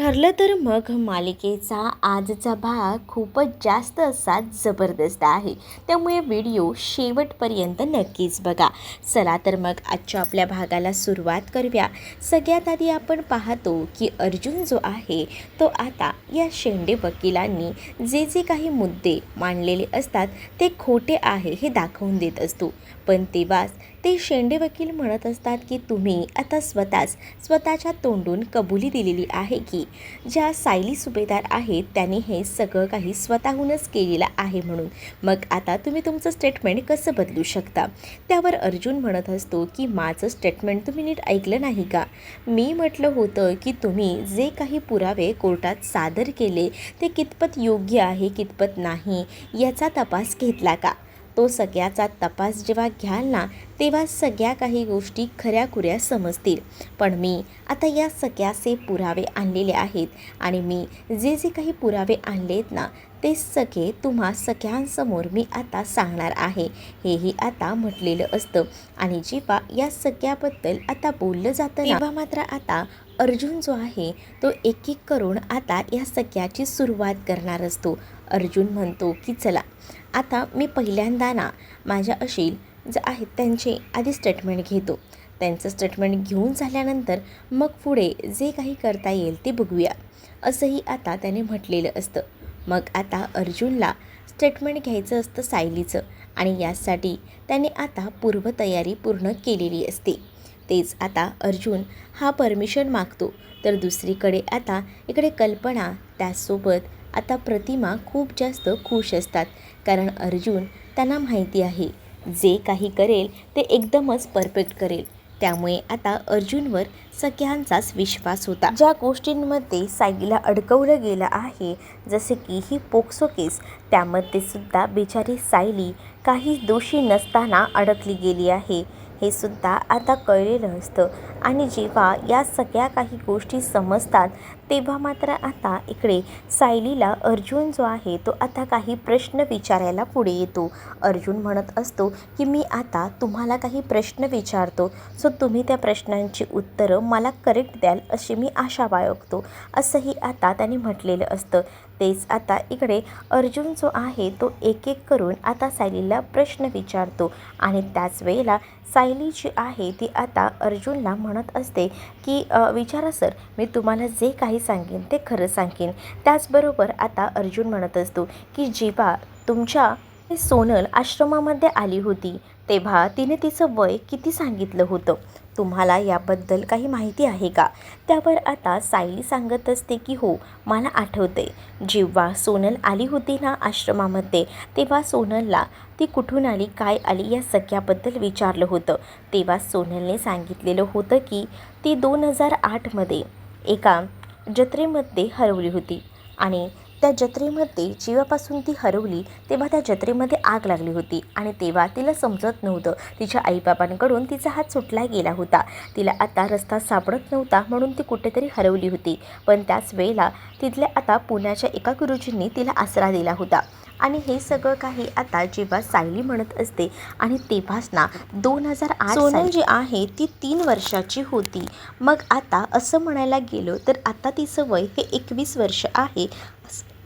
ठरलं तर मग मालिकेचा आजचा भाग खूपच जास्त असा जबरदस्त आहे, त्यामुळे व्हिडिओ शेवटपर्यंत नक्कीच बघा. चला तर मग आजच्या आपल्या भागाला सुरुवात करूया. सगळ्यात आधी आपण पाहतो की अर्जुन जो आहे तो आता या शेंडे वकिलांनी जे जे काही मुद्दे मांडलेले असतात ते खोटे आहे हे दाखवून देत असतो. पण तेव्हाच ते शेंडे वकील म्हणत असतात की तुम्ही आता स्वतःच्या तोंडून कबुली दिलेली आहे की ज्या सायली सुभेदार आहेत त्यांनी हे सगळं काही स्वतःहूनच केलेलं आहे म्हणून. मग आता तुम्ही तुमचं स्टेटमेंट कसं बदलू शकता? त्यावर अर्जुन म्हणत असतो की माझं स्टेटमेंट तुम्ही नीट ऐकलं नाही का? मी म्हटलं होतं की तुम्ही जे काही पुरावे कोर्टात सादर केले ते कितपत योग्य आहे कितपत नाही याचा तपास घेतला का? तो सगळ्याचा तपास जेव्हा घ्याल ना तेव्हा सगळ्या काही गोष्टी खऱ्याखुऱ्या समजतील. पण मी आता या सगळ्याचे पुरावे आणलेले आहेत आणि मी जे जे काही पुरावे आणलेत ना ते सगळे तुम्हा सगळ्यांसमोर मी आता सांगणार आहे, हेही आता म्हटलेलं असतं. आणि जेव्हा या सगळ्याबद्दल आता बोललं जातं तेव्हा मात्र आता अर्जुन जो आहे तो एक एक करून आता या सगळ्याची सुरुवात करणार असतो. अर्जुन म्हणतो की चला आता मी पहिल्यांदा ना माझ्या अशील जे आहेत त्यांचे आधी स्टेटमेंट घेतो. त्यांचं स्टेटमेंट घेऊन झाल्यानंतर मग पुढे जे काही करता येईल ते बघूया, असंही आता त्याने म्हटलेलं असतं. मग आता अर्जुनला स्टेटमेंट घ्यायचं असतं सायलीचं आणि यासाठी त्याने आता पूर्वतयारी पूर्ण केलेली असते. तेच आता अर्जुन हा परमिशन मागतो. तर दुसरीकडे आता इकडे कल्पना त्यासोबत आता प्रतिमा खूप जास्त खुश असतात, कारण अर्जुन त्यांना माहिती आहे जे काही करेल ते एकदमच परफेक्ट करेल. त्यामुळे आता अर्जुनवर सगळ्यांचाच विश्वास होता. ज्या गोष्टींमध्ये सायलीला अडकवलं गेलं आहे जसे की ही पोक्सो केस, त्यामध्ये सुद्धा बिचारी सायली काही दोषी नसताना अडकली गेली आहे हे सुद्धा आता कळलेलं असतं. आणि जेव्हा या सगळ्या काही गोष्टी समजतात तेव्हा मात्र आता इकडे सायलीला अर्जुन जो आहे तो आता काही प्रश्न विचारायला पुढे येतो. अर्जुन म्हणत असतो की मी आता तुम्हाला काही प्रश्न विचारतो, सो तुम्ही त्या प्रश्नांची उत्तरं मला करेक्ट द्याल अशी मी आशा बाळगतो, असंही आता त्यांनी म्हटलेलं असतं. तेच आता इकडे अर्जुन जो आहे तो एक एक करून आता सायलीला प्रश्न विचारतो आणि त्याच वेळेला सायली जी आहे ती आता अर्जुनला म्हणत असते की विचारा सर, मी तुम्हाला जे काही सांगेन ते खरं सांगेन. त्याचबरोबर आता अर्जुन म्हणत असतो की जेव्हा तुमच्या सोनल आश्रमामध्ये आली होती तेव्हा तिने तिचं वय किती सांगितलं होतं, तुम्हाला याबद्दल काही माहिती आहे का? त्यावर आता सायली सांगत असते की हो मला आठवते, जेव्हा सोनल आली होती ना आश्रमामध्ये तेव्हा सोनलला ती कुठून आली काय आली या सगळ्याबद्दल विचारलं होतं. तेव्हा सोनलने सांगितलेलं होतं की ती 2008मध्ये एका जत्रेमध्ये हरवली होती आणि त्या जत्रेमध्ये जेव्हापासून ती हरवली तेव्हा त्या जत्रेमध्ये आग लागली होती आणि तेव्हा तिला समजत नव्हतं, तिच्या आईबाबांकडून तिचा हात सुटला गेला होता, तिला आता रस्ता सापडत नव्हता म्हणून ती कुठेतरी हरवली होती. पण त्याच वेळेला तिथल्या आता पुण्याच्या एका गुरुजींनी तिला आसरा दिला होता. आणि हे सगळं काही आता जेव्हा सायली म्हणत असते आणि तेव्हाच ना 2008 सोनल जी आहे ती 3 वर्षाची होती. मग आता असं म्हणायला गेलं तर आता तिचं वय हे 21 वर्ष आहे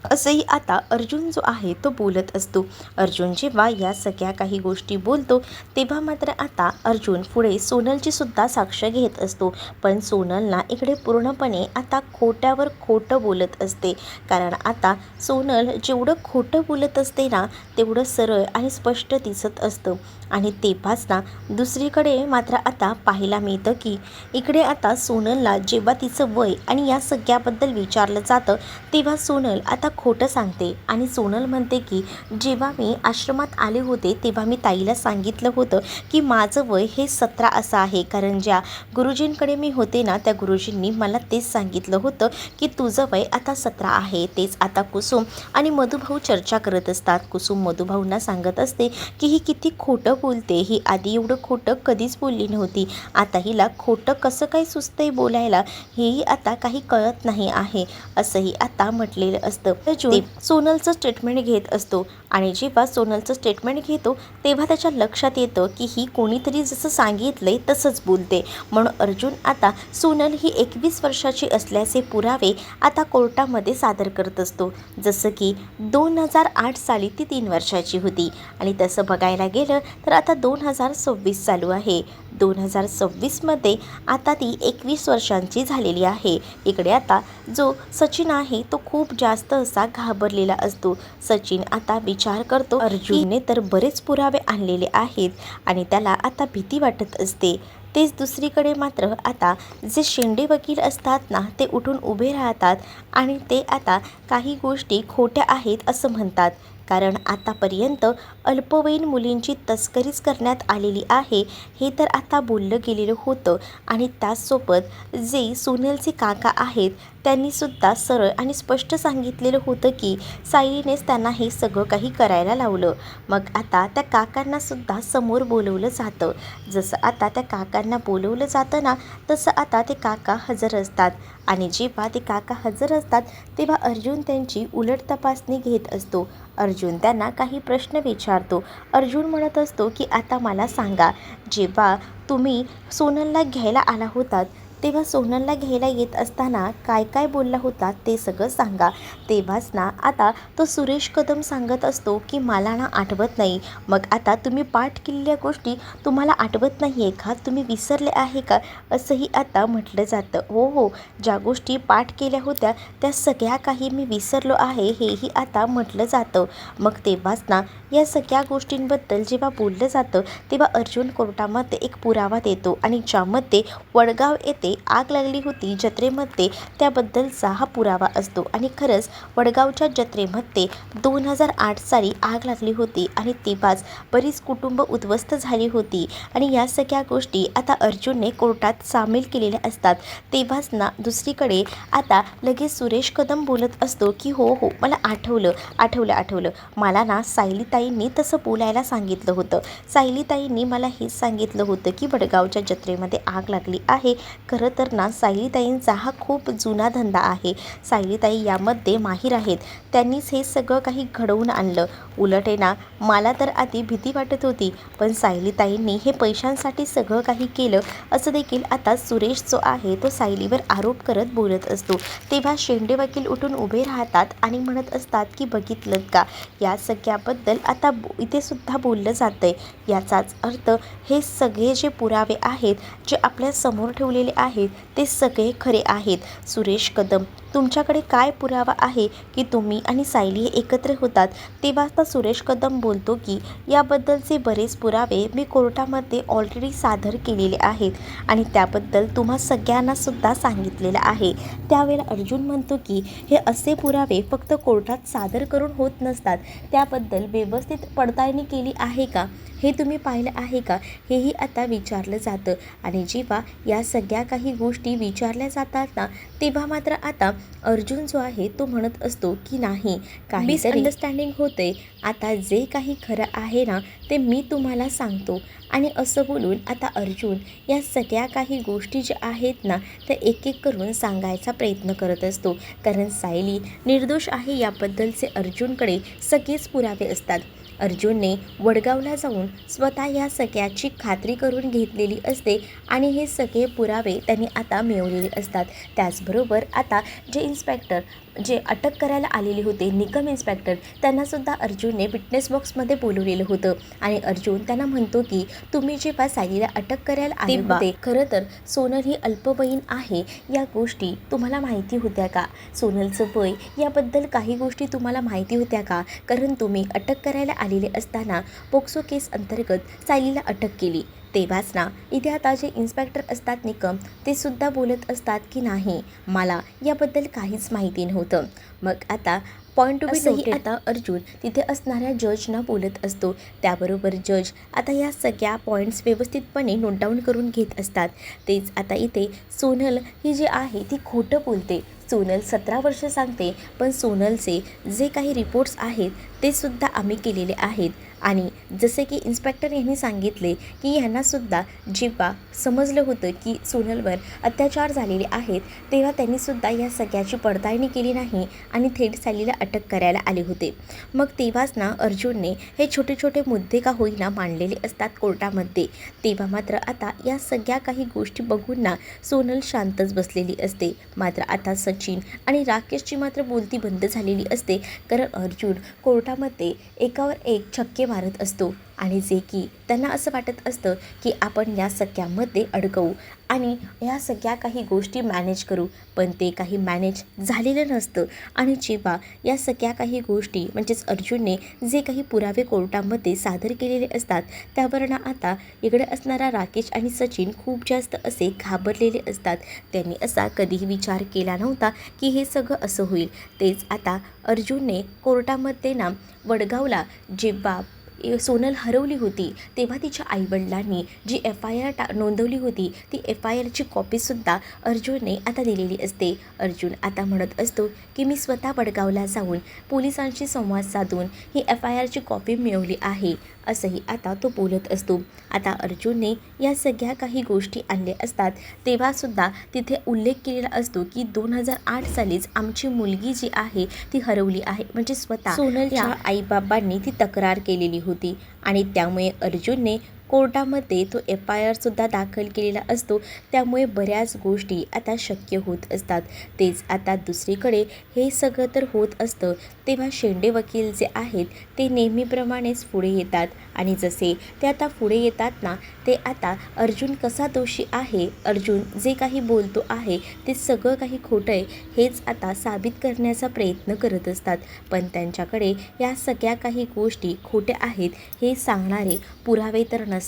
असंही आता अर्जुन जो आहे तो बोलत असतो. अर्जुन जेव्हा या सगळ्या काही गोष्टी बोलतो तेव्हा मात्र आता अर्जुन पुढे सोनलची सुद्धा साक्ष घेत असतो. पण सोनलला इकडे पूर्णपणे आता खोट्यावर खोटं बोलत असते, कारण आता सोनल जेवढं खोटं बोलत असते ना तेवढं सरळ आणि स्पष्ट दिसत असतं. आणि तेव्हाच ना दुसरीकडे मात्र आता पाहायला मिळतं की इकडे आता सोनलला जेव्हा तिचं वय आणि या सगळ्याबद्दल विचारलं जातं तेव्हा सोनल आता खोटं सांगते आणि सोनल म्हणते की जेव्हा मी आश्रमात आले होते तेव्हा मी ताईला सांगितलं होतं की माझं वय हे 17 असं आहे, कारण ज्या गुरुजींकडे मी होते ना त्या गुरुजींनी मला तेच सांगितलं होतं की तुझं वय आता 17 आहे. तेच आता कुसुम आणि मधुभाऊ चर्चा करत असतात. कुसुम मधुभाऊंना सांगत असते की ही किती खोटं बोलते, ही आधी एवढं खोटं कधीच बोलली नव्हती, आता हिला खोटं कसं काय सुचतंय बोलायला हेही आता काही कळत नाही आहे असंही आता म्हटलेलं असतं. अर्जुन सोनलचं स्टेटमेंट घेत असतो आणि जेव्हा सोनलचं स्टेटमेंट घेतो तेव्हा त्याच्या लक्षात येतं की ही कोणीतरी जसं सांगितलंय तसंच बोलते. म्हणून अर्जुन आता सोनल ही 21 वर्षाची असल्याचे पुरावे आता कोर्टामध्ये सादर करत असतो. जसं की 2008 साली ती 3 वर्षाची होती आणि तसं बघायला गेलं तर आता 2026 चालू आहे. 2026मध्ये आता ती 21 वर्षांची झालेली आहे. इकडे आता जो सचिन आहे तो खूप जास्त असा घाबरलेला असतो. सचिन आता विचार करतो अर्जुनने तर बरेच पुरावे आणलेले आहेत आणि त्याला आता भीती वाटत असते. तेच दुसरीकडे मात्र आता जे शेंडे वकील असतात ना ते उठून उभे राहतात आणि ते आता काही गोष्टी खोट्या आहेत असं म्हणतात. कारण आतापर्यंत अल्पवयीन मुलींची तस्करीच करण्यात आलेली आहे हे तर आता बोललं गेलेलं होतं आणि त्याचसोबत जे सोनलचे काका आहेत त्यांनीसुद्धा सरळ आणि स्पष्ट सांगितलेलं होतं की सायलीनेच त्यांना हे सगळं काही करायला लावलं. मग आता त्या काकांनासुद्धा समोर बोलवलं जातं. जसं आता त्या काकांना बोलवलं जातं ना तसं आता ते काका हजर असतात आणि जेव्हा ते काका हजर असतात तेव्हा अर्जुन त्यांची उलट तपासणी घेत असतो. अर्जुन त्यांना काही प्रश्न विचारतो. अर्जुन म्हणत असतो की आता मला सांगा, जेव्हा तुम्ही सोनलला घ्यायला आला होतात तेव्हा सोनलला घ्यायला येत असताना काय काय बोलला होता ते सगळं सांगा. तेव्हाच ना आता तो सुरेश कदम सांगत असतो की मला ना आठवत नाही. मग आता तुम्ही पाठ केलेल्या गोष्टी तुम्हाला आठवत नाही आहे का, तुम्ही विसरले आहे का, असंही आता म्हटलं जातं. हो हो, ज्या गोष्टी पाठ केल्या होत्या त्या सगळ्या काही मी विसरलो आहे हेही आता म्हटलं जातं. मग तेव्हाच ना या सगळ्या गोष्टींबद्दल जेव्हा बोललं जातं तेव्हा अर्जुन कोर्टामध्ये एक पुरावा देतो आणि ज्यामध्ये वडगाव येथे आग लागली होती जत्रेमध्ये त्याबद्दलचा हा पुरावा असतो. आणि खरंच वडगावच्या जत्रेमध्ये 2008 साली आग लागली होती आणि तेव्हाच बरीच कुटुंब उद्ध्वस्त झाली होती आणि या सगळ्या गोष्टी आता अर्जुनने कोर्टात सामील केलेल्या असतात. तेव्हाच ना दुसरीकडे आता लगेच सुरेश कदम बोलत असतो की हो हो मला आठवलं मला ना सायलीताईंनी तसं बोलायला सांगितलं होतं. सायलीताईंनी मला हेच सांगितलं होतं की वडगावच्या जत्रेमध्ये आग लागली आहे. खरं तर ना सायलीताईंचा हा खूप जुना धंदा आहे. सायलीताई यामध्ये माहीर आहेत. त्यांनीच हे सगळं काही घडवून आणलं. उलट आहे ना मला तर आधी भीती वाटत होती पण सायलीताईंनी हे पैशांसाठी सगळं काही केलं असं देखील आता सुरेश जो आहे तो सायलीवर आरोप करत बोलत असतो. तेव्हा शेंडे वकील उठून उभे राहतात आणि म्हणत असतात की बघितलं का, या सगळ्याबद्दल आता इथे सुद्धा बोललं जातंय. याचाच अर्थ हे सगळे जे पुरावे आहेत जे आपल्या समोर ठेवलेले आहेत ते सगळे खरे आहेत. सुरेश कदम, तुमच्याकडे काय पुरावा आहे की तुम्ही आणि सायली एकत्र होतात. तेव्हा आता सुरेश कदम बोलतो की याबद्दलचे बरेच पुरावे मी कोर्टामध्ये ऑलरेडी सादर केलेले आहेत आणि त्याबद्दल तुम्हा सगळ्यांना सुद्धा सांगितलेलं आहे. त्यावेळेला अर्जुन म्हणतो की हे असे पुरावे फक्त कोर्टात सादर करून होत नसतात, त्याबद्दल व्यवस्थित पडताळणी केली आहे का हे तुम्ही पाहिलं आहे का, हेही आता विचारलं जातं. आणि जेव्हा या सगळ्या काही गोष्टी विचारल्या जातात ना तेव्हा मात्र आता अर्जुन जो आहे तो म्हणत असतो की नाही, काही मिसअंडरस्टँडिंग होते, आता जे काही खरं आहे ना ते मी तुम्हाला सांगतो. आणि असं बोलून आता अर्जुन या सगळ्या काही गोष्टी ज्या आहेत ना त्या एक एक करून सांगायचा प्रयत्न करत असतो. कारण सायली निर्दोष आहे याबद्दलचे अर्जुनकडे सगळेच पुरावे असतात. अर्जुनने वडगावला जाऊन स्वतः या सगळ्याची खात्री करून घेतलेली असते आणि हे सगळे पुरावे त्यांनी आता मिळवलेले असतात. त्याचबरोबर आता जे इन्स्पेक्टर जे अटक करायला आलेले होते, निकम इन्स्पेक्टर, त्यांनासुद्धा अर्जुनने विटनेस बॉक्समध्ये बोलवलेलं होतं आणि अर्जुन त्यांना म्हणतो की तुम्ही जेव्हा सायलीला अटक करायला आले होते खरं तर सोनल ही अल्पवयीन आहे या गोष्टी तुम्हाला माहिती होत्या का, सोनलचं वय याबद्दल काही गोष्टी तुम्हाला माहिती होत्या का, कारण तुम्ही अटक करायला आलेले असताना पोक्सो केस अंतर्गत सायलीला अटक केली. तेव्हाच ना इथे आता जे इन्स्पेक्टर असतात निकम ते सुद्धा बोलत असतात की नाही, मला याबद्दल काहीच माहिती नव्हतं. मग आता पॉईंट टू बी नोटेड आता अर्जुन तिथे असणाऱ्या जजना बोलत असतो. त्याबरोबर जज आता या सगळ्या पॉईंट्स व्यवस्थितपणे नोट डाऊन करून घेत असतात. तेच आता इथे सोनल ही जी आहे ती खोटं बोलते. सोनल 17 वर्ष सांगते पण सोनलचे जे काही रिपोर्ट्स आहेत ते सुद्धा आम्ही केलेले आहेत. आणि जसे की इन्स्पेक्टर यांनी सांगितले की यांनासुद्धा जेव्हा समजलं होतं की सोनलवर अत्याचार झालेले आहेत, तेव्हा त्यांनीसुद्धा या सगळ्याची पडताळणी केली नाही आणि थेट सायलीला अटक करायला आले होते. मग तेव्हाच ना अर्जुनने हे छोटे छोटे मुद्दे का होईना मांडलेले असतात कोर्टामध्ये. तेव्हा मात्र आता या सगळ्या काही गोष्टी बघून ना सोनल शांतच बसलेली असते. मात्र आता सचिन आणि राकेशची मात्र बोलती बंद झालेली असते, कारण अर्जुन कोर्टामध्ये एकावर एक छक्के मारत असतो आणि जे की त्यांना असं वाटत असतं की आपण या सगळ्यामध्ये अडकवू आणि या सगळ्या काही गोष्टी मॅनेज करू, पण ते काही मॅनेज झालेलं नसतं. आणि जेव्हा या सगळ्या काही गोष्टी म्हणजेच अर्जुनने जे काही पुरावे कोर्टामध्ये सादर केलेले असतात, त्यावरनं आता इकडे असणारा राकेश आणि सचिन खूप जास्त असे घाबरलेले असतात. त्यांनी असा कधीही विचार केला नव्हता की हे सगळं असं होईल. तेच आता अर्जुनने कोर्टामध्ये ना वडगावला जेव्हा सोनल हरवली होती, तेव्हा तिच्या आईवडिलांनी जी FIR नोंदवली होती, ती FIRची कॉपीसुद्धा अर्जुनने आता दिलेली असते. अर्जुन आता म्हणत असतो की मी स्वतः वडगावला जाऊन पोलिसांशी संवाद साधून ही FIRची कॉपी मिळवली आहे, असंही आता तो बोलत असतो. आता अर्जुनने या सगळ्या काही गोष्टी आणल्या असतात, तेव्हासुद्धा तिथे उल्लेख केलेला असतो की 2008 सालीच आमची मुलगी जी आहे ती हरवली आहे. म्हणजे स्वतः सोनलच्या आईबाबांनी ती तक्रार केलेली होती आणि त्यामुळे अर्जुनने कोर्टामध्ये तो FIRसुद्धा दाखल केलेला असतो. त्यामुळे बऱ्याच गोष्टी आता शक्य होत असतात. तेच आता दुसरीकडे हे सगळं तर होत असतं, तेव्हा शेंडे वकील जे आहेत ते नेहमीप्रमाणेच पुढे येतात आणि जसे ते आता पुढे येतात ना, ते आता अर्जुन कसा दोषी आहे, अर्जुन जे काही बोलतो आहे ते सगळं काही खोटं आहे हेच आता साबित करण्याचा प्रयत्न करत असतात. पण त्यांच्याकडे या सगळ्या काही गोष्टी खोट्या आहेत हे सांगणारे पुरावे तर नसतात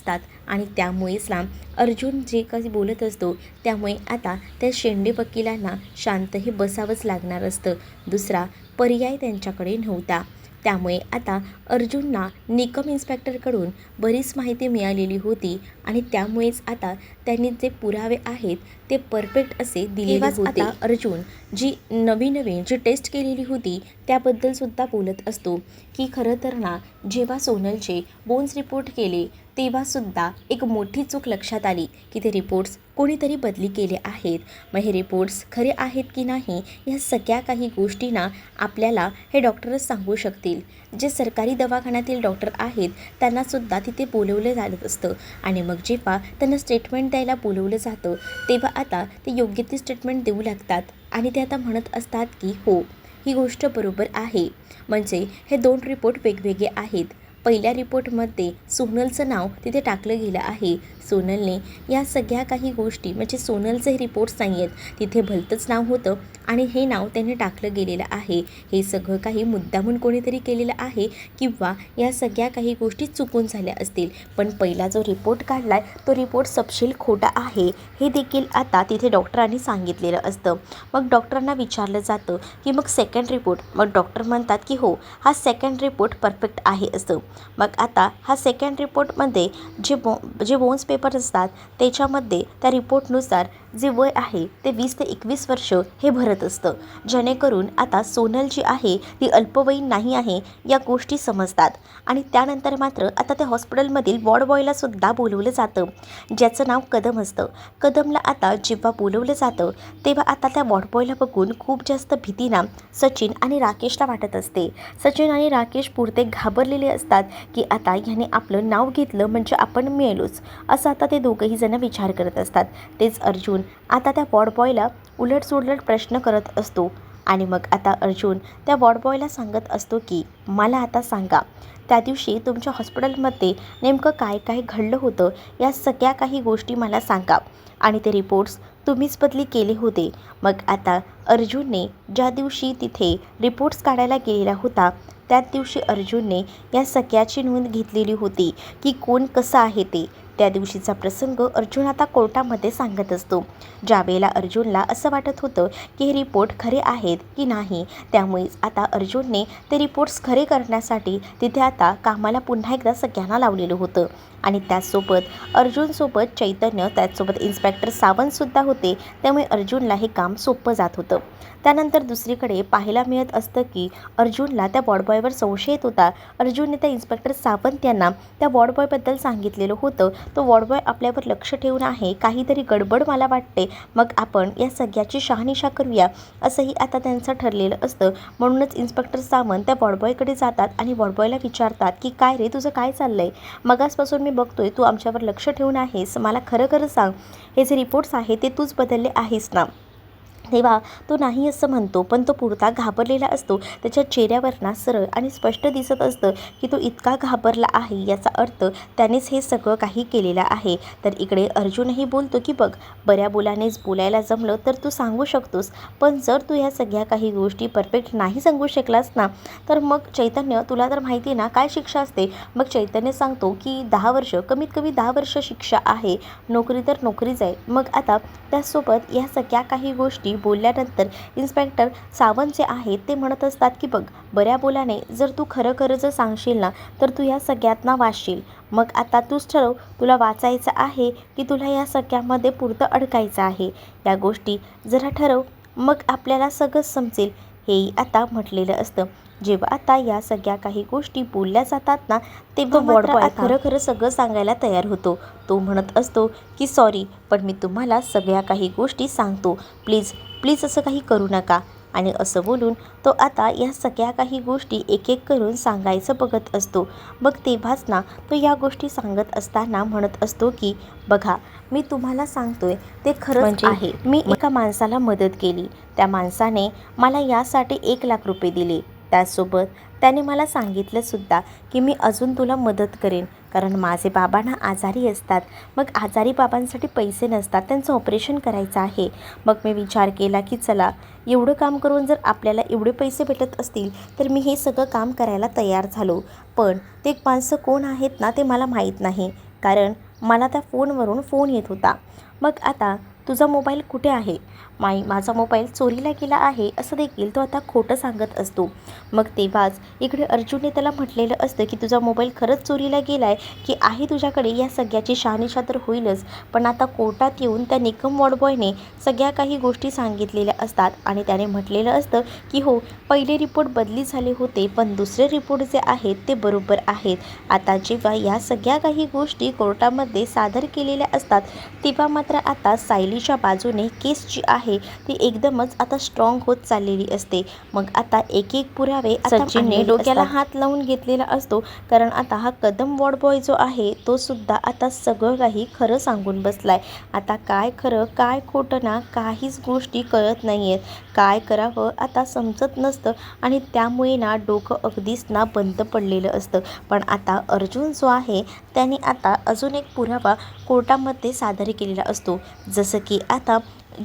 आणि त्यामुळेच ना अर्जुन जे काही बोलत असतो, त्यामुळे आता त्या शेंडे वकिलांना शांतही बसावंच लागणार असतं. दुसरा पर्याय त्यांच्याकडे नव्हता. त्यामुळे आता अर्जुनला निकम इन्स्पेक्टरकडून बरीच माहिती मिळालेली होती आणि त्यामुळेच आता त्यांनी जे पुरावे आहेत ते परफेक्ट असे दिलेले होते. आता अर्जुन जी नवीन जी टेस्ट केलेली होती त्याबद्दलसुद्धा बोलत असतो की खरं तर ना जेव्हा सोनलचे बोन्स रिपोर्ट केले तेव्हासुद्धा एक मोठी चूक लक्षात आली की ते रिपोर्ट्स कोणीतरी बदली केले आहेत. मग हे रिपोर्ट्स खरे आहेत की नाही या सगळ्या काही गोष्टींना आपल्याला हे डॉक्टरच सांगू शकतील. जे सरकारी दवाखान्यातील डॉक्टर आहेत त्यांनासुद्धा तिथे बोलवलं जात असतं आणि मग जेव्हा त्यांना स्टेटमेंट द्यायला बोलवलं जातं, तेव्हा आता ते योग्य ती स्टेटमेंट देऊ लागतात आणि ते आता म्हणत असतात की हो, ही गोष्ट बरोबर आहे. म्हणजे हे 2 रिपोर्ट वेगवेगळे आहेत. पहिल्या रिपोर्टमध्ये सोनलचं नाव तिथे टाकलं गेलं आहे. सोनलने या सगळ्या काही गोष्टी म्हणजे सोनलचे हे रिपोर्ट्स नाही आहेत, तिथे भलतंच नाव होतं आणि हे नाव त्यांनी टाकलं गेलेलं आहे. हे सगळं काही मुद्दामून कोणीतरी केलेलं आहे किंवा या सगळ्या काही गोष्टी चुकून झाल्या असतील. पण पहिला जो रिपोर्ट काढला आहे तो रिपोर्ट सपशेल खोटा आहे हे देखील आता तिथे डॉक्टरांनी सांगितलेलं असतं. मग डॉक्टरांना विचारलं जातं की मग सेकंड रिपोर्ट, मग डॉक्टर म्हणतात की हो, हा सेकंड रिपोर्ट परफेक्ट आहे असं. मग आता हा सेकंड रिपोर्टमध्ये जे बोन्स पेपर असतात त्याच्यामध्ये त्या रिपोर्टनुसार जे वय आहे ते 20 ते 21 वर्ष हे भरत असतं, जेणेकरून आता सोनल जी आहे ती अल्पवयीन नाही आहे या गोष्टी समजतात. आणि त्यानंतर मात्र आता त्या हॉस्पिटलमधील वॉर्ड बॉयलासुद्धा बोलवलं जातं, ज्याचं नाव कदम असतं. कदमला आता जेव्हा बोलवलं जातं तेव्हा आता त्या वॉर्ड बॉयला बघून खूप जास्त भीतीना सचिन आणि राकेशला वाटत असते. सचिन आणि राकेश पुरते घाबरलेले असतात की आता ह्याने आपलं नाव घेतलं म्हणजे आपण मिळेलोच, असं आता ते दोघंही जण विचार करत असतात. तेच अर्जुन आता त्या वॉर्ड बॉयला उलटसुलट प्रश्न करत असतो आणि मग आता अर्जुन त्या वॉर्ड बॉयला सांगत असतो की मला आता सांगा, त्या दिवशी तुमच्या हॉस्पिटलमध्ये नेमकं काय काय घडलं होतं या सगळ्या काही गोष्टी मला सांगा आणि ते रिपोर्ट्स तुम्हीच बदली केले होते. मग आता अर्जुनने ज्या दिवशी तिथे रिपोर्ट्स काढायला गेलेला होता त्याच दिवशी अर्जुनने या सगळ्याची नोंद घेतलेली होती की कोण कसं आहे ते. त्या दिवशीचा प्रसंग अर्जुन आता कोर्टामध्ये सांगत असतो. ज्यावेळेला अर्जुनला असं वाटत होतं की हे रिपोर्ट खरे आहेत की नाही, त्यामुळेच आता अर्जुनने ते रिपोर्ट्स खरे करण्यासाठी तिथे आता कामाला पुन्हा एकदा सगळ्यांना लावलेलं होतं. आणि त्याचसोबत अर्जुनसोबत चैतन्य, त्याचसोबत इन्स्पेक्टर सावंतसुद्धा होते. त्यामुळे अर्जुनला हे काम सोपं जात होतं. त्यानंतर दुसरीकडे पाहायला मिळत असतं की अर्जुनला त्या वॉर्डबॉयवर संशय येत होता. अर्जुनने त्या इन्स्पेक्टर सावंत यांना त्या वॉर्डबॉयबद्दल सांगितलेलं होतं. तो वॉर्डबॉय आपल्यावर लक्ष ठेवून आहे, काहीतरी गडबड मला वाटते, मग आपण या सगळ्याची शहानिशा करूया, असंही आता त्यांचं ठरलेलं असतं. म्हणूनच इन्स्पेक्टर सावंत त्या वॉर्डबॉयकडे जातात आणि वॉर्डबॉयला विचारतात की काय रे, तुझं काय चाललंय? मगासपासून मी बघतोय तू आमच्यावर लक्ष ठेवून आहेस, मला खरं खरं सांग, हे जे रिपोर्ट्स आहे ते तूच बदलले आहेस ना? तेव्हा तो नाही असं म्हणतो, पण तो पुरता घाबरलेला असतो. त्याच्या चेहऱ्यावर ना सरळ आणि स्पष्ट दिसत असतं की तो इतका घाबरला आहे, याचा अर्थ त्यानेच हे सगळं काही केलेलं आहे. तर इकडे अर्जुनही बोलतो की बघ, बऱ्या बोलानेच बोलायला जमलं तर तू सांगू शकतोस, पण जर तू ह्या सगळ्या काही गोष्टी परफेक्ट नाही सांगू शकलास ना, तर मग चैतन्य, तुला तर माहिती आहे ना काय शिक्षा असते? मग चैतन्य सांगतो की 10 वर्ष, कमीत कमी 10 वर्ष शिक्षा आहे, नोकरी तर नोकरीच आहे. मग आता त्यासोबत या सगळ्या काही गोष्टी बोलल्यानंतर इन्स्पेक्टर सावंत जे आहेत ते म्हणत असतात की बघ, बऱ्या बोलाने जर तू खरं खरं जर सांगशील ना, तर तू या सगळ्यातना वाचशील. मग आता तूच ठरव, तुला वाचायचं आहे की तुला या सगळ्यामध्ये पुरतं अडकायचं आहे. या गोष्टी जरा ठरव, मग आपल्याला सगळंच समजेल, हेही आता म्हटलेलं असतं. जेव्हा आता या सगळ्या काही गोष्टी बोलल्या जातात ना, तेव्हा वॉर्डबॉय खरं खरं सगळं सांगायला तयार होतो. तो म्हणत असतो की सॉरी, पण मी तुम्हाला सगळ्या काही गोष्टी सांगतो, प्लीज प्लीज असं काही करू नका. आणि असं बोलून तो आता या सगळ्या काही गोष्टी एक एक करून सांगायचं बघत असतो. मग तेव्हाच ना तो या गोष्टी सांगत असताना म्हणत असतो की बघा, मी तुम्हाला सांगतोय ते खरंच आहे. मी एका माणसाला मदत केली, त्या माणसाने मला यासाठी 1,00,000 रुपये दिले. त्याचसोबत त्याने मला सांगितलंसुद्धा की मी अजून तुला मदत करेन, कारण माझे बाबा ना आजारी असतात. मग आजारी बाबांसाठी पैसे नसतात, त्यांचं ऑपरेशन करायचं आहे. मग मी विचार केला की चला, एवढं काम करून जर आपल्याला एवढे पैसे भेटत असतील तर मी हे सगळं काम करायला तयार झालो. पण ते माणसं कोण आहेत ना ते मला माहीत नाही, कारण मला त्या फोनवरून फोन येत होता. मग आता तुझा मोबाईल कुठे आहे? माझा मोबाईल चोरीला गेला आहे, असं देखील तो आता खोटं सांगत असतो. मग तेव्हाच इकडे अर्जुनने त्याला म्हटलेलं असतं की तुझा मोबाईल खरंच चोरीला गेला आहे की आहे तुझ्याकडे, या सगळ्याची शहानिशा तर होईलच. पण आता कोर्टात येऊन त्या निकम वॉर्डबॉयने सगळ्या काही गोष्टी सांगितलेल्या असतात आणि त्याने म्हटलेलं असतं की हो, पहिले रिपोर्ट बदली झाले होते, पण दुसरे रिपोर्ट जे आहेत ते बरोबर आहेत. आता जेव्हा या सगळ्या काही गोष्टी कोर्टामध्ये सादर केलेल्या असतात, तेव्हा मात्र आता सायलीच्या बाजूने केस जी आहे ती एकदमच आता स्ट्रॉंग होत चाललेली असते. मग आता एक एक पुरावे सचिनने डोक्याला हात लावून घेतलेला असतो, कारण आता हा कदम वॉर्डबॉय जो आहे तो सुद्धा आता सगळं काही खरं सांगून बसलाय. आता काय खरं काय खोटं ना काहीच गोष्टी कळत नाही आहेत, काय करावं आता समजत नसतं आणि त्यामुळे ना डोकं अगदीच ना बंद पडलेलं असतं. पण आता अर्जुन जो आहे त्याने आता अजून एक पुरावा कोर्टामध्ये सादर केलेला असतो. जसं की आता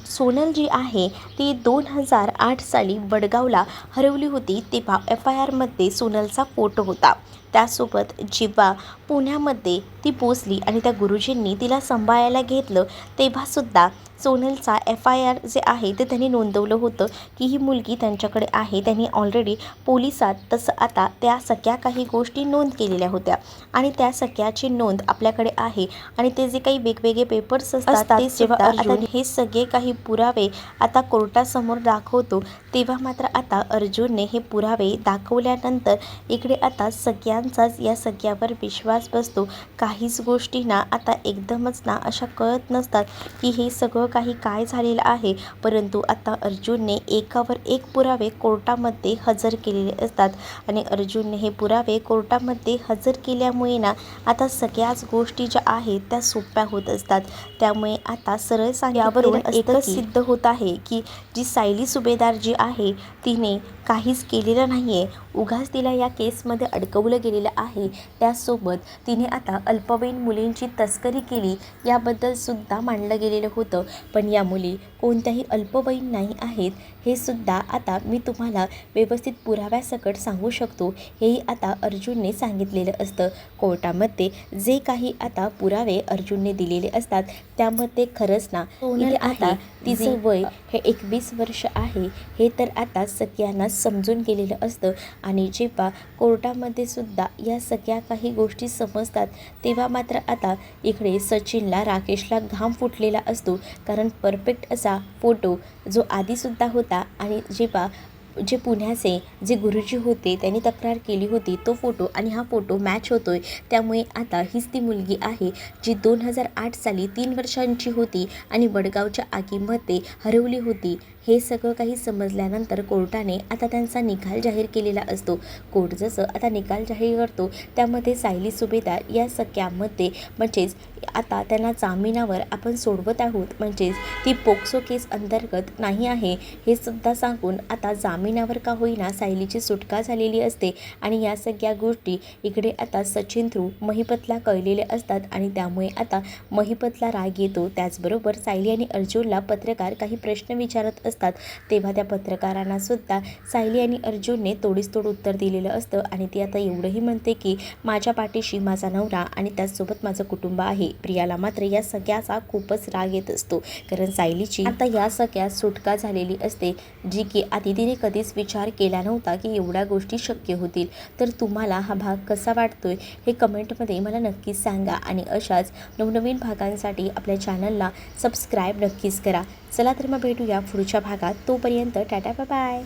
सोनल जी आहे ती 2008 साली वडगावला हरवली होती, तेव्हा FIRमध्ये सोनलचा फोटो होता. त्यासोबत जेव्हा पुण्यामध्ये ती पोचली आणि त्या गुरुजींनी तिला सांभाळायला घेतलं, तेव्हासुद्धा सोनलचा FIR जे आहे ते त्यांनी नोंदवलं होतं की ही मुलगी त्यांच्याकडे आहे. त्यांनी ऑलरेडी पोलिसात तसं आता त्या सगळ्या काही गोष्टी नोंद केलेल्या होत्या आणि त्या सगळ्याची नोंद आपल्याकडे आहे. आणि ते जे काही वेगवेगळे पेपर्स असतात ते जेव्हा अर्जुन हे सगळे काही पुरावे आता कोर्टासमोर दाखवतो, तेव्हा मात्र आता अर्जुनने हे पुरावे दाखवल्यानंतर इकडे आता सगळ्यांचाच या सगळ्यावर विश्वास बसतो. काहीच गोष्टी ना आता एकदमच ना अशा कळत नसतात की हे सगळं काही काय झालेलं आहे, परंतु आता अर्जुनने एकावर एक पुरावे कोर्टामध्ये हजर केलेले असतात आणि अर्जुनने हे पुरावे कोर्टामध्ये हजर केल्यामुळे ना आता सगळ्याच गोष्टी ज्या आहेत त्या सोप्या होत असतात. त्यामुळे आता सरळ यावरून एकच सिद्ध होत आहे की जी सायली सुभेदार जी आहे तिने काहीच केलेलं नाही आहे, उगाच तिला या केसमध्ये अडकवलं गेलं केलेलं आहे, त्यासोबत तिने आता अल्पवयीन मुलींची तस्करी केली याबद्दल सुद्धा मांडलं गेलेलं होतं. पण या मुली कोणत्याही अल्पवयीन नाही आहेत हे सुद्धा आता मी तुम्हाला व्यवस्थित पुराव्यासकट सांगू शकतो, हेही आता अर्जुनने सांगितलेलं असतं. कोर्टामध्ये जे काही आता पुरावे अर्जुनने दिलेले असतात त्यामध्ये खरंच ना सोनल आता तिचं वय हे 21 वर्ष आहे हे तर आता सगळ्यांना समजून गेलेलं असतं. आणि जेव्हा कोर्टामध्ये सुद्धा या सगळ्या काही गोष्टी समजतात तेव्हा मात्र आता इकडे सचिनला राकेशला घाम फुटलेला असतो. कारण परफेक्ट असा फोटो जो आधीसुद्धा होता आणि जेव्हा जे पुण्याचे जे गुरुजी होते त्यांनी तक्रार केली होती तो फोटो आणि हा फोटो मॅच होतोय. त्यामुळे आता हीच ती मुलगी आहे जी 2008 साली 3 वर्षांची होती आणि वडगावच्या आगीमध्ये हरवली होती. हे सगळं काही समजल्यानंतर कोर्टाने आता त्यांचा निकाल जाहीर केलेला असतो. कोर्ट जसं आता निकाल जाहीर करतो त्यामध्ये सायली सुभेदार या सगळ्यामध्ये म्हणजेच आता त्यांना जामिनावर आपण सोडवत आहोत, म्हणजेच ती पोक्सो केस अंतर्गत नाही आहे हे सुद्धा सांगून आता जामिनावर का होईना सायलीची सुटका झालेली असते. आणि या सगळ्या गोष्टी इकडे आता सचिन थ्रू महिपतला कळलेले असतात आणि त्यामुळे आता महिपतला राग येतो. त्याचबरोबर सायली आणि अर्जुनला पत्रकार काही प्रश्न विचारत असतात तेव्हा त्या पत्रकारांना सुद्धा सायली आणि अर्जुनने तोडीसतोड उत्तर दिलेलं असतं. आणि ती आता एवढंही म्हणते की माझ्या पाठीशी माझा नवरा आणि त्याचसोबत माझं कुटुंब आहे. प्रियाला मात्र या सगळ्याचा खूपच राग येत असतो कारण सायलीची आता या सगळ्यात सुटका झालेली असते, जी की आधी तिने कधीच विचार केला नव्हता की एवढ्या गोष्टी शक्य होतील. तर तुम्हाला हा भाग कसा वाटतोय हे कमेंटमध्ये मला नक्कीच सांगा आणि अशाच नवनवीन भागांसाठी आपल्या चॅनलला सबस्क्राईब नक्कीच करा. चला तर मग भेटूया पुढच्या भागात. तोपर्यंत टाटा बाय बाय.